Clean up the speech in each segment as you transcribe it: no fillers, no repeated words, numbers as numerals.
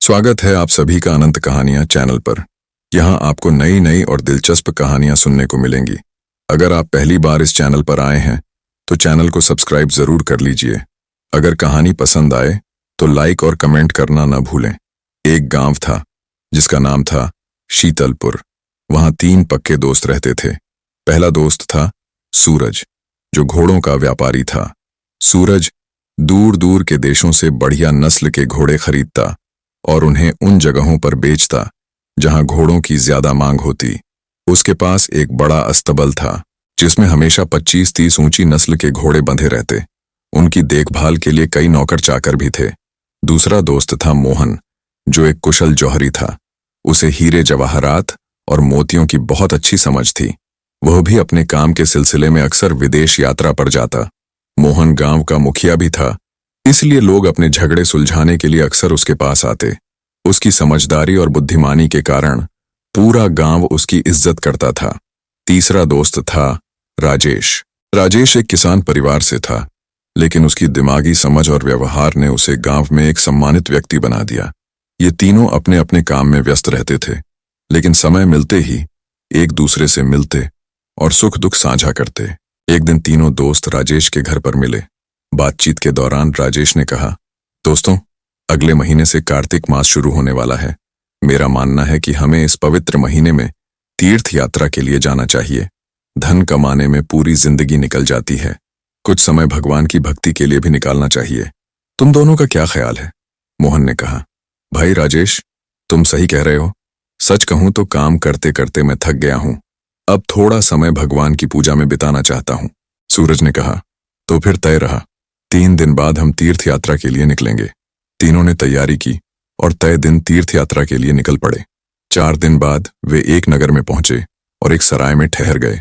स्वागत है आप सभी का अनंत कहानियां चैनल पर। यहाँ आपको नई नई और दिलचस्प कहानियां सुनने को मिलेंगी। अगर आप पहली बार इस चैनल पर आए हैं तो चैनल को सब्सक्राइब जरूर कर लीजिए। अगर कहानी पसंद आए तो लाइक और कमेंट करना न भूलें। एक गांव था जिसका नाम था शीतलपुर। वहां 3 पक्के दोस्त रहते थे। पहला दोस्त था सूरज, जो घोड़ों का व्यापारी था। सूरज दूर दूर के देशों से बढ़िया नस्ल के घोड़े खरीदता और उन्हें उन जगहों पर बेचता जहां घोड़ों की ज्यादा मांग होती। उसके पास एक बड़ा अस्तबल था जिसमें हमेशा 25-30 ऊंची नस्ल के घोड़े बंधे रहते। उनकी देखभाल के लिए कई नौकर चाकर भी थे। दूसरा दोस्त था मोहन, जो एक कुशल जौहरी था। उसे हीरे जवाहरात और मोतियों की बहुत अच्छी समझ थी। वह भी अपने काम के सिलसिले में अक्सर विदेश यात्रा पर जाता। मोहन गांव का मुखिया भी था, इसलिए लोग अपने झगड़े सुलझाने के लिए अक्सर उसके पास आते। उसकी समझदारी और बुद्धिमानी के कारण पूरा गांव उसकी इज्जत करता था। तीसरा दोस्त था राजेश। राजेश एक किसान परिवार से था, लेकिन उसकी दिमागी समझ और व्यवहार ने उसे गांव में एक सम्मानित व्यक्ति बना दिया। ये तीनों अपने अपने काम में व्यस्त रहते थे, लेकिन समय मिलते ही एक दूसरे से मिलते और सुख दुख साझा करते। एक दिन तीनों दोस्त राजेश के घर पर मिले। बातचीत के दौरान राजेश ने कहा, दोस्तों, अगले महीने से कार्तिक मास शुरू होने वाला है। मेरा मानना है कि हमें इस पवित्र महीने में तीर्थ यात्रा के लिए जाना चाहिए। धन कमाने में पूरी जिंदगी निकल जाती है, कुछ समय भगवान की भक्ति के लिए भी निकालना चाहिए। तुम दोनों का क्या ख्याल है? मोहन ने कहा, भाई राजेश, तुम सही कह रहे हो। सच कहूं तो काम करते करते मैं थक गया हूं। अब थोड़ा समय भगवान की पूजा में बिताना चाहता हूं। सूरज ने कहा, तो फिर तय रहा। 3 दिन बाद हम तीर्थ यात्रा के लिए निकलेंगे। तीनों ने तैयारी की और तय दिन तीर्थ यात्रा के लिए निकल पड़े। 4 दिन बाद वे एक नगर में पहुंचे और एक सराय में ठहर गए।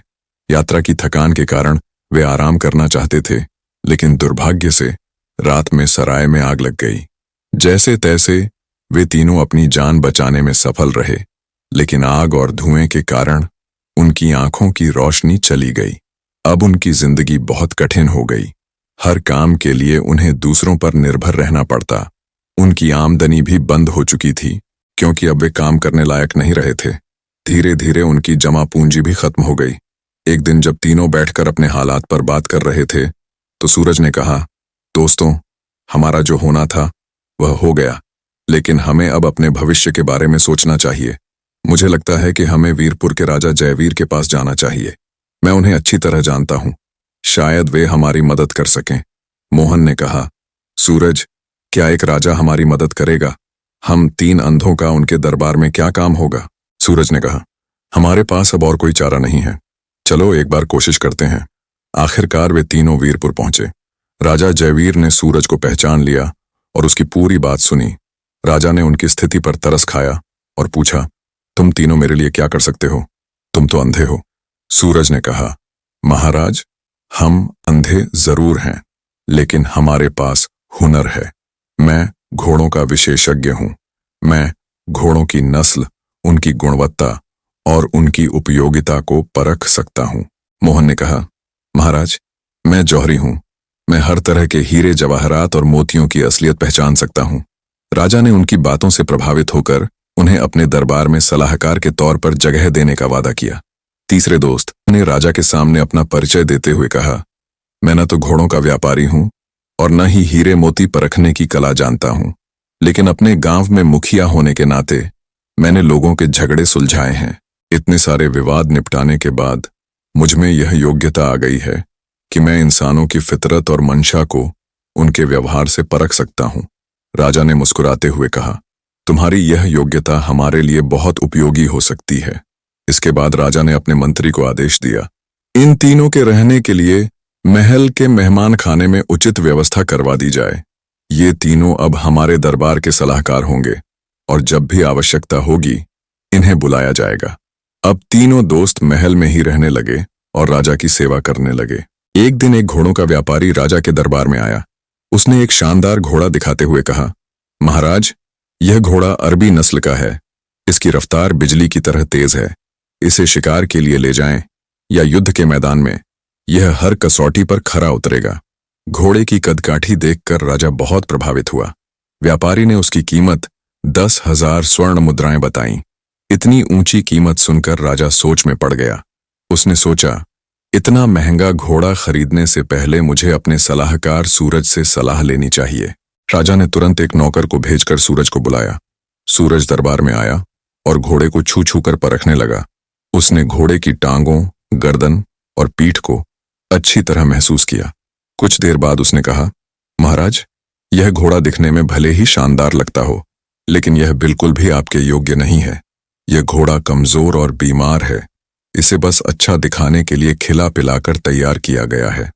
यात्रा की थकान के कारण वे आराम करना चाहते थे, लेकिन दुर्भाग्य से रात में सराय में आग लग गई। जैसे तैसे वे तीनों अपनी जान बचाने में सफल रहे, लेकिन आग और धुएं के कारण उनकी आंखों की रोशनी चली गई। अब उनकी जिंदगी बहुत कठिन हो गई। हर काम के लिए उन्हें दूसरों पर निर्भर रहना पड़ता। उनकी आमदनी भी बंद हो चुकी थी, क्योंकि अब वे काम करने लायक नहीं रहे थे। धीरे धीरे उनकी जमा पूंजी भी खत्म हो गई। एक दिन जब तीनों बैठकर अपने हालात पर बात कर रहे थे तो सूरज ने कहा, दोस्तों, हमारा जो होना था वह हो गया, लेकिन हमें अब अपने भविष्य के बारे में सोचना चाहिए। मुझे लगता है कि हमें वीरपुर के राजा जयवीर के पास जाना चाहिए। मैं उन्हें अच्छी तरह जानता हूं, शायद वे हमारी मदद कर सकें। मोहन ने कहा, सूरज, क्या एक राजा हमारी मदद करेगा? हम 3 अंधों का उनके दरबार में क्या काम होगा? सूरज ने कहा, हमारे पास अब और कोई चारा नहीं है। चलो एक बार कोशिश करते हैं। आखिरकार वे तीनों वीरपुर पहुंचे। राजा जयवीर ने सूरज को पहचान लिया और उसकी पूरी बात सुनी। राजा ने उनकी स्थिति पर तरस खाया और पूछा, तुम तीनों मेरे लिए क्या कर सकते हो? तुम तो अंधे हो। सूरज ने कहा, महाराज, हम अंधे जरूर हैं, लेकिन हमारे पास हुनर है। मैं घोड़ों का विशेषज्ञ हूं। मैं घोड़ों की नस्ल, उनकी गुणवत्ता और उनकी उपयोगिता को परख सकता हूं। मोहन ने कहा, महाराज, मैं जौहरी हूं। मैं हर तरह के हीरे जवाहरात और मोतियों की असलियत पहचान सकता हूं। राजा ने उनकी बातों से प्रभावित होकर उन्हें अपने दरबार में सलाहकार के तौर पर जगह देने का वादा किया। तीसरे दोस्त ने राजा के सामने अपना परिचय देते हुए कहा, मैं न तो घोड़ों का व्यापारी हूं और न ही हीरे मोती परखने की कला जानता हूं, लेकिन अपने गांव में मुखिया होने के नाते मैंने लोगों के झगड़े सुलझाए हैं। इतने सारे विवाद निपटाने के बाद मुझ में यह योग्यता आ गई है कि मैं इंसानों की फितरत और मंशा को उनके व्यवहार से परख सकता हूं। राजा ने मुस्कुराते हुए कहा, तुम्हारी यह योग्यता हमारे लिए बहुत उपयोगी हो सकती है। इसके बाद राजा ने अपने मंत्री को आदेश दिया, इन तीनों के रहने के लिए महल के मेहमान खाने में उचित व्यवस्था करवा दी जाए। ये तीनों अब हमारे दरबार के सलाहकार होंगे और जब भी आवश्यकता होगी इन्हें बुलाया जाएगा। अब तीनों दोस्त महल में ही रहने लगे और राजा की सेवा करने लगे। एक दिन एक घोड़ों का व्यापारी राजा के दरबार में आया। उसने एक शानदार घोड़ा दिखाते हुए कहा, महाराज, यह घोड़ा अरबी नस्ल का है। इसकी रफ्तार बिजली की तरह तेज है। इसे शिकार के लिए ले जाएं या युद्ध के मैदान में, यह हर कसौटी पर खरा उतरेगा। घोड़े की कदकाठी देखकर राजा बहुत प्रभावित हुआ। व्यापारी ने उसकी कीमत 10,000 स्वर्ण मुद्राएं बताईं। इतनी ऊंची कीमत सुनकर राजा सोच में पड़ गया। उसने सोचा, इतना महंगा घोड़ा खरीदने से पहले मुझे अपने सलाहकार सूरज से सलाह लेनी चाहिए। राजा ने तुरंत एक नौकर को भेजकर सूरज को बुलाया। सूरज दरबार में आया और घोड़े को छू छू कर परखने लगा। उसने घोड़े की टांगों, गर्दन और पीठ को अच्छी तरह महसूस किया। कुछ देर बाद उसने कहा, महाराज, यह घोड़ा दिखने में भले ही शानदार लगता हो, लेकिन यह बिल्कुल भी आपके योग्य नहीं है। यह घोड़ा कमजोर और बीमार है। इसे बस अच्छा दिखाने के लिए खिला पिलाकर तैयार किया गया है।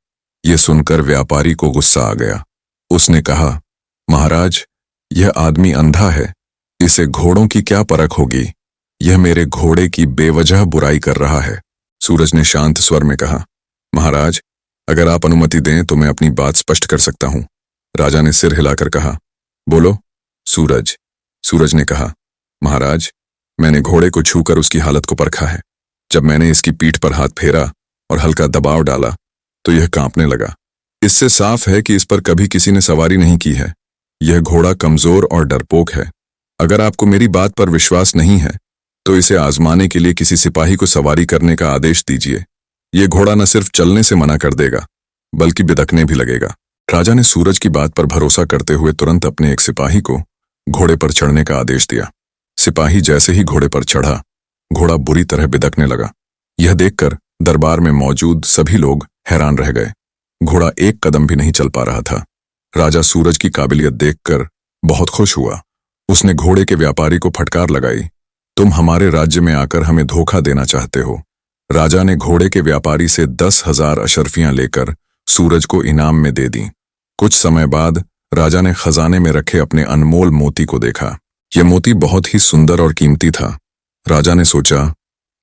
यह सुनकर व्यापारी को गुस्सा आ गया। उसने कहा, महाराज, यह आदमी अंधा है। इसे घोड़ों की क्या परख होगी। यह मेरे घोड़े की बेवजह बुराई कर रहा है। सूरज ने शांत स्वर में कहा, महाराज, अगर आप अनुमति दें तो मैं अपनी बात स्पष्ट कर सकता हूं। राजा ने सिर हिलाकर कहा, बोलो। सूरज ने कहा, महाराज, मैंने घोड़े को छूकर उसकी हालत को परखा है। जब मैंने इसकी पीठ पर हाथ फेरा और हल्का दबाव डाला तो यह कांपने लगा। इससे साफ है कि इस पर कभी किसी ने सवारी नहीं की है। यह घोड़ा कमजोर और डरपोक है। अगर आपको मेरी बात पर विश्वास नहीं है तो इसे आजमाने के लिए किसी सिपाही को सवारी करने का आदेश दीजिए। यह घोड़ा न सिर्फ चलने से मना कर देगा, बल्कि बिदकने भी लगेगा। राजा ने सूरज की बात पर भरोसा करते हुए तुरंत अपने एक सिपाही को घोड़े पर चढ़ने का आदेश दिया। सिपाही जैसे ही घोड़े पर चढ़ा, घोड़ा बुरी तरह बिदकने लगा। यह देखकर दरबार में मौजूद सभी लोग हैरान रह गए। घोड़ा एक कदम भी नहीं चल पा रहा था। राजा सूरज की काबिलियत देखकर बहुत खुश हुआ। उसने घोड़े के व्यापारी को फटकार लगाई, तुम हमारे राज्य में आकर हमें धोखा देना चाहते हो। राजा ने घोड़े के व्यापारी से 10,000 अशर्फियां लेकर सूरज को इनाम में दे दी। कुछ समय बाद राजा ने खजाने में रखे अपने अनमोल मोती को देखा। यह मोती बहुत ही सुंदर और कीमती था। राजा ने सोचा,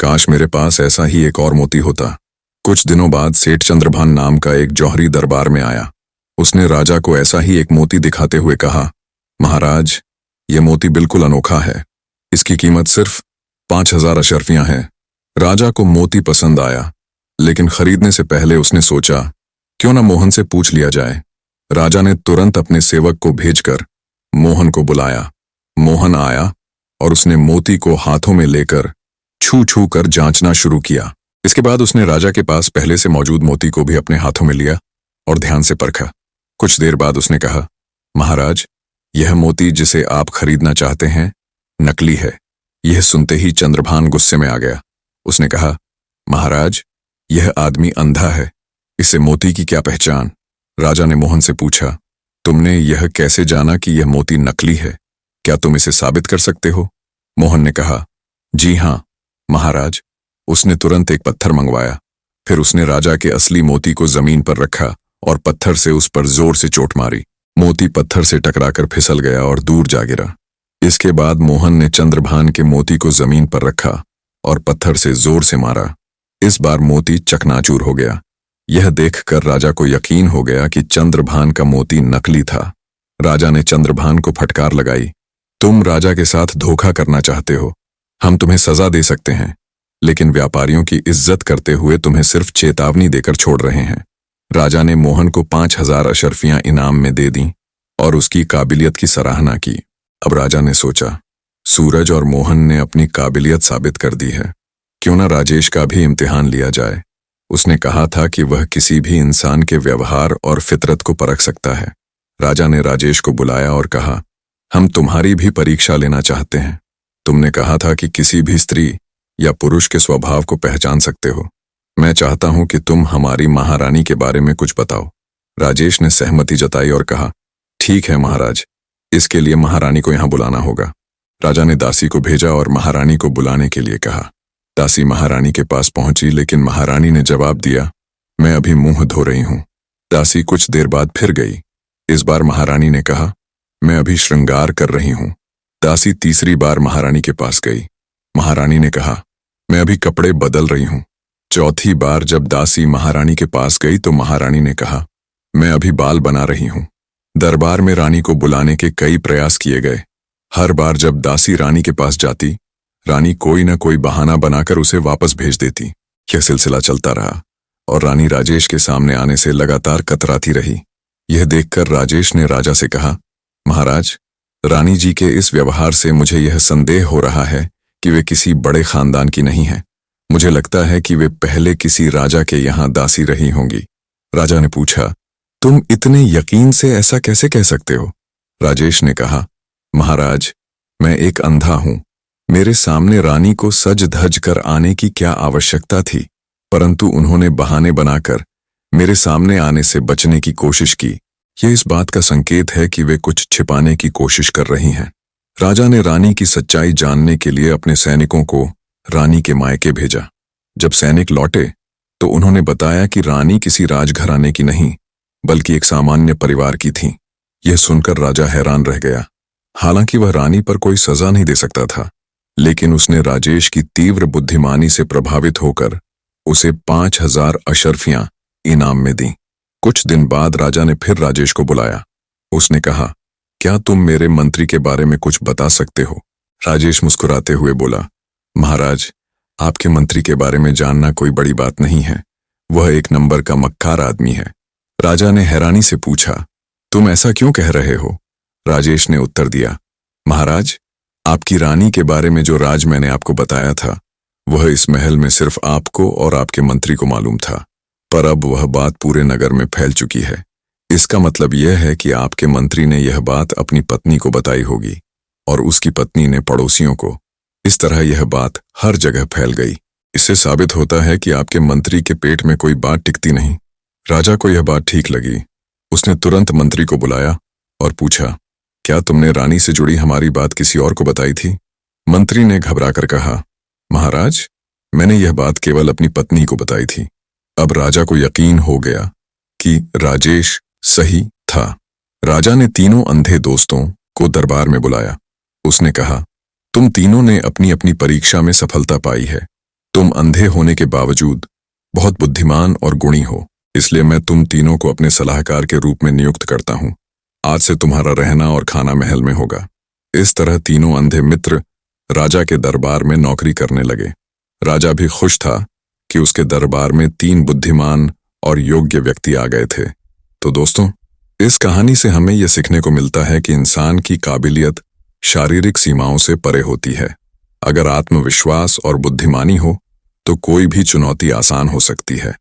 काश मेरे पास ऐसा ही एक और मोती होता। कुछ दिनों बाद सेठ चंद्रभान नाम का एक जौहरी दरबार में आया। उसने राजा को ऐसा ही एक मोती दिखाते हुए कहा, महाराज, यह मोती बिल्कुल अनोखा है। इसकी कीमत सिर्फ 5,000 अशर्फियां है। राजा को मोती पसंद आया, लेकिन खरीदने से पहले उसने सोचा, क्यों न मोहन से पूछ लिया जाए। राजा ने तुरंत अपने सेवक को भेजकर मोहन को बुलाया। मोहन आया और उसने मोती को हाथों में लेकर छू छू कर जांचना शुरू किया। इसके बाद उसने राजा के पास पहले से मौजूद मोती को भी अपने हाथों में लिया और ध्यान से परखा। कुछ देर बाद उसने कहा, महाराज, यह मोती जिसे आप खरीदना चाहते हैं नकली है। यह सुनते ही चंद्रभान गुस्से में आ गया। उसने कहा, महाराज, यह आदमी अंधा है। इसे मोती की क्या पहचान। राजा ने मोहन से पूछा, तुमने यह कैसे जाना कि यह मोती नकली है। क्या तुम इसे साबित कर सकते हो। मोहन ने कहा, जी हां महाराज। उसने तुरंत एक पत्थर मंगवाया। फिर उसने राजा के असली मोती को जमीन पर रखा और पत्थर से उस पर जोर से चोट मारी। मोती पत्थर से टकराकर फिसल गया और दूर जा गिरा। इसके बाद मोहन ने चंद्रभान के मोती को जमीन पर रखा और पत्थर से जोर से मारा। इस बार मोती चकनाचूर हो गया। यह देखकर राजा को यकीन हो गया कि चंद्रभान का मोती नकली था। राजा ने चंद्रभान को फटकार लगाई, तुम राजा के साथ धोखा करना चाहते हो। हम तुम्हें सजा दे सकते हैं, लेकिन व्यापारियों की इज्जत करते हुए तुम्हें सिर्फ चेतावनी देकर छोड़ रहे हैं। राजा ने मोहन को 5,000 अशर्फियां इनाम में दे दी और उसकी काबिलियत की सराहना की। अब राजा ने सोचा, सूरज और मोहन ने अपनी काबिलियत साबित कर दी है, क्यों न राजेश का भी इम्तिहान लिया जाए। उसने कहा था कि वह किसी भी इंसान के व्यवहार और फितरत को परख सकता है। राजा ने राजेश को बुलाया और कहा, हम तुम्हारी भी परीक्षा लेना चाहते हैं। तुमने कहा था कि किसी भी स्त्री या पुरुष के स्वभाव को पहचान सकते हो। मैं चाहता हूं कि तुम हमारी महारानी के बारे में कुछ बताओ। राजेश ने सहमति जताई और कहा, ठीक है महाराज, इसके लिए महारानी को यहां बुलाना होगा। राजा ने दासी को भेजा और महारानी को बुलाने के लिए कहा। दासी महारानी के पास पहुंची, लेकिन महारानी ने जवाब दिया, मैं अभी मुंह धो रही हूं। दासी कुछ देर बाद फिर गई। इस बार महारानी ने कहा, मैं अभी श्रृंगार कर रही हूं। दासी तीसरी बार महारानी के पास गई। महारानी ने कहा, मैं अभी कपड़े बदल रही हूं। चौथी बार जब दासी महारानी के पास गई तो महारानी ने कहा, मैं अभी बाल बना रही हूं। दरबार में रानी को बुलाने के कई प्रयास किए गए। हर बार जब दासी रानी के पास जाती, रानी कोई न कोई बहाना बनाकर उसे वापस भेज देती। यह सिलसिला चलता रहा और रानी राजेश के सामने आने से लगातार कतराती रही। यह देखकर राजेश ने राजा से कहा, महाराज, रानी जी के इस व्यवहार से मुझे यह संदेह हो रहा है कि वे किसी बड़े खानदान की नहीं हैं। मुझे लगता है कि वे पहले किसी राजा के यहाँ दासी रही होंगी। राजा ने पूछा, तुम इतने यकीन से ऐसा कैसे कह सकते हो? राजेश ने कहा, महाराज, मैं एक अंधा हूं। मेरे सामने रानी को सज धज कर आने की क्या आवश्यकता थी, परंतु उन्होंने बहाने बनाकर मेरे सामने आने से बचने की कोशिश की। यह इस बात का संकेत है कि वे कुछ छिपाने की कोशिश कर रही हैं। राजा ने रानी की सच्चाई जानने के लिए अपने सैनिकों को रानी के मायके भेजा। जब सैनिक लौटे तो उन्होंने बताया कि रानी किसी राजघराने की नहीं, बल्कि एक सामान्य परिवार की थी। यह सुनकर राजा हैरान रह गया। हालांकि वह रानी पर कोई सजा नहीं दे सकता था, लेकिन उसने राजेश की तीव्र बुद्धिमानी से प्रभावित होकर उसे 5000 अशर्फियां इनाम में दी। कुछ दिन बाद राजा ने फिर राजेश को बुलाया। उसने कहा, क्या तुम मेरे मंत्री के बारे में कुछ बता सकते हो? राजेश मुस्कुराते हुए बोला, महाराज, आपके मंत्री के बारे में जानना कोई बड़ी बात नहीं है। वह एक नंबर का मक्कार आदमी है। राजा ने हैरानी से पूछा, तुम ऐसा क्यों कह रहे हो? राजेश ने उत्तर दिया, महाराज, आपकी रानी के बारे में जो राज मैंने आपको बताया था, वह इस महल में सिर्फ आपको और आपके मंत्री को मालूम था, पर अब वह बात पूरे नगर में फैल चुकी है। इसका मतलब यह है कि आपके मंत्री ने यह बात अपनी पत्नी को बताई होगी और उसकी पत्नी ने पड़ोसियों को। इस तरह यह बात हर जगह फैल गई। इससे साबित होता है कि आपके मंत्री के पेट में कोई बात टिकती नहीं। राजा को यह बात ठीक लगी। उसने तुरंत मंत्री को बुलाया और पूछा, क्या तुमने रानी से जुड़ी हमारी बात किसी और को बताई थी? मंत्री ने घबराकर कहा, महाराज, मैंने यह बात केवल अपनी पत्नी को बताई थी। अब राजा को यकीन हो गया कि राजेश सही था। राजा ने तीनों अंधे दोस्तों को दरबार में बुलाया। उसने कहा, तुम तीनों ने अपनी अपनी परीक्षा में सफलता पाई है। तुम अंधे होने के बावजूद बहुत बुद्धिमान और गुणी हो, इसलिए मैं तुम तीनों को अपने सलाहकार के रूप में नियुक्त करता हूं। आज से तुम्हारा रहना और खाना महल में होगा। इस तरह तीनों अंधे मित्र राजा के दरबार में नौकरी करने लगे। राजा भी खुश था कि उसके दरबार में 3 बुद्धिमान और योग्य व्यक्ति आ गए थे। तो दोस्तों, इस कहानी से हमें यह सीखने को मिलता है कि इंसान की काबिलियत शारीरिक सीमाओं से परे होती है। अगर आत्मविश्वास और बुद्धिमानी हो तो कोई भी चुनौती आसान हो सकती है।